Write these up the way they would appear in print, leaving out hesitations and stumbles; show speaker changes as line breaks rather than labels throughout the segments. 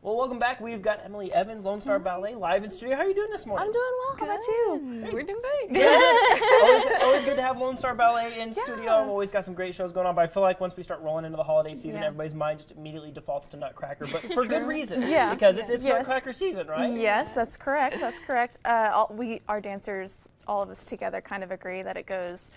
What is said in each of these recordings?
Well, welcome back. We've got Emily Evans, Lone Star Ballet, live in studio. How are you doing this morning?
I'm doing well. How about you?
We're doing great.
Always good to have Lone Star Ballet in studio. We've always got some great shows going on, but I feel like once we start rolling into the holiday season, everybody's mind just immediately defaults to Nutcracker, but for good reason.
Yeah.
Because it's Nutcracker season, right?
Yes, that's correct. That's correct. Our dancers, all of us together, kind of agree that it goes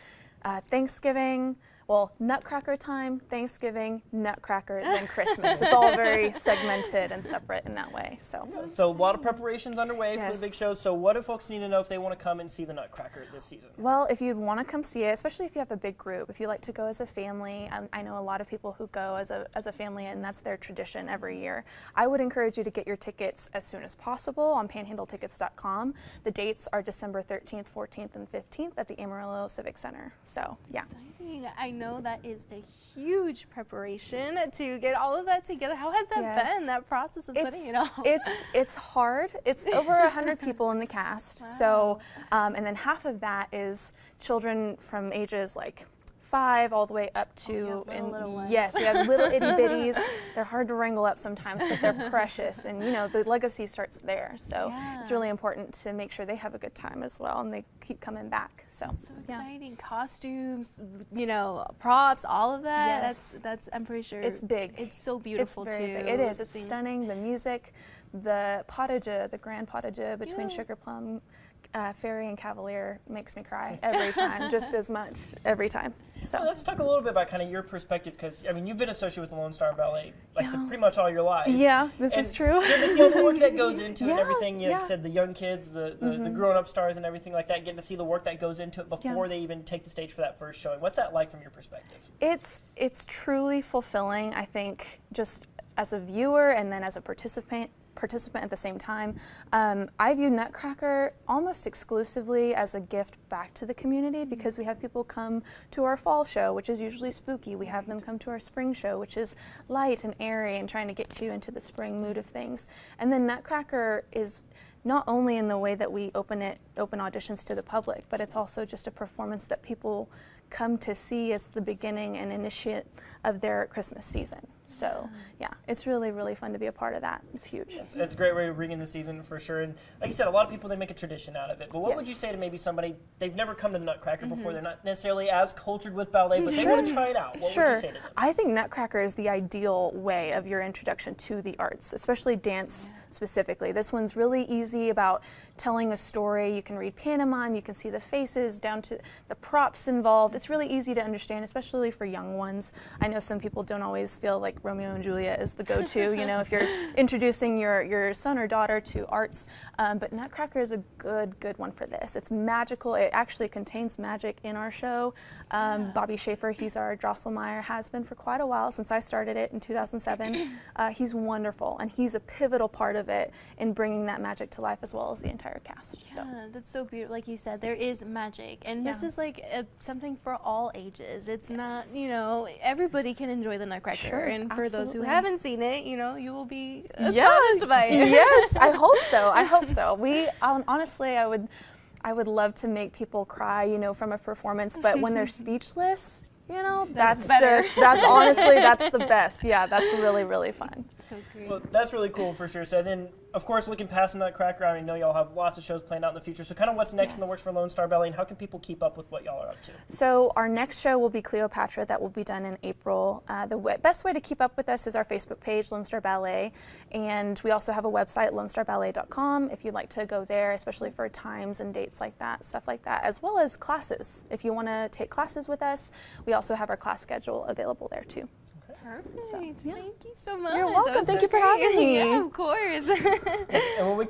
Thanksgiving, well, Nutcracker time, Thanksgiving, Nutcracker, then Christmas. It's all very segmented and separate in that way. So
a lot of preparations underway for the big shows. So what do folks need to know if they want to come and see the Nutcracker this season?
Well, if you'd want to come see it, especially if you have a big group, if you like to go as a family, I know a lot of people who go as a family, and that's their tradition every year. I would encourage you to get your tickets as soon as possible on panhandletickets.com. The dates are December 13th, 14th, and 15th at the Amarillo Civic Center. So, yeah.
Exciting. I know that is a huge preparation to get all of that together. How has that been, that process of putting it all?
It's hard. It's over 100 people in the cast. Wow. So, and then half of that is children from ages like 5 all the way up to,
little ones.
Yes, we have little itty bitties. They're hard to wrangle up sometimes, but they're precious, and you know the legacy starts there. So it's really important to make sure they have a good time as well, and they keep coming back. So
exciting costumes, you know, props, all of that.
Yes.
That's I'm pretty sure
it's big.
It's so beautiful
it's very
too.
Big. It is. It's stunning. The music, the potage, the grand potage between Sugar Plum, Fairy and Cavalier makes me cry every time, just as much every time. So
well, let's talk a little bit about kind of your perspective, because I mean you've been associated with the Lone Star Ballet, like I said, pretty much all your life.
Yeah, this is true.
Getting to see all the work that goes into it and everything. You like said, the young kids, the grown-up stars and everything like that, getting to see the work that goes into it before they even take the stage for that first showing. What's that like from your perspective?
It's truly fulfilling, I think, just as a viewer and then as a participant at the same time. I view Nutcracker almost exclusively as a gift back to the community, because we have people come to our fall show, which is usually spooky. We have them come to our spring show, which is light and airy and trying to get you into the spring mood of things. And then Nutcracker is not only in the way that we open auditions to the public, but it's also just a performance that people come to see as the beginning and initiate of their Christmas season. So yeah, it's really, really fun to be a part of that. It's huge.
It's a great way to bring in the season for sure. And like you said, a lot of people, they make a tradition out of it. But what would you say to maybe somebody, they've never come to the Nutcracker before, they're not necessarily as cultured with ballet, but they want to try it out. What would you say to them?
I think Nutcracker is the ideal way of your introduction to the arts, especially dance specifically. This one's really easy about telling a story. You can read pantomime, you can see the faces down to the props involved. It's really easy to understand, especially for young ones. I know some people don't always feel like Romeo and Juliet is the go-to, you know, if you're introducing your son or daughter to arts. But Nutcracker is a good one for this. It's magical. It actually contains magic in our show. Bobby Schaefer, he's our Drosselmeyer, has been for quite a while, since I started it in 2007. He's wonderful, and he's a pivotal part of it in bringing that magic to life, as well as the entire cast.
Yeah, that's so beautiful. Like you said, there is magic, and this is like something for all ages. It's not, you know, everybody can enjoy the Nutcracker, and for those who haven't seen it, you know, you will be astonished by it.
Yes, I hope so. I hope so. Honestly, I would love to make people cry, you know, from a performance, but when they're speechless, you know, that's honestly, that's the best. Yeah, that's really, really fun.
So great.
Well, that's really cool for sure. So then, of course, looking past the Nutcracker, I know y'all have lots of shows planned out in the future. So kind of what's next in the works for Lone Star Ballet, and how can people keep up with what y'all are up to?
So our next show will be Cleopatra. That will be done in April. The best way to keep up with us is our Facebook page, Lone Star Ballet. And we also have a website, lonestarballet.com, if you'd like to go there, especially for times and dates like that, stuff like that, as well as classes. If you want to take classes with us, we also have our class schedule available there too.
Perfect. Thank you so much.
You're welcome. Thank you for having me.
Yeah, of course.
And when we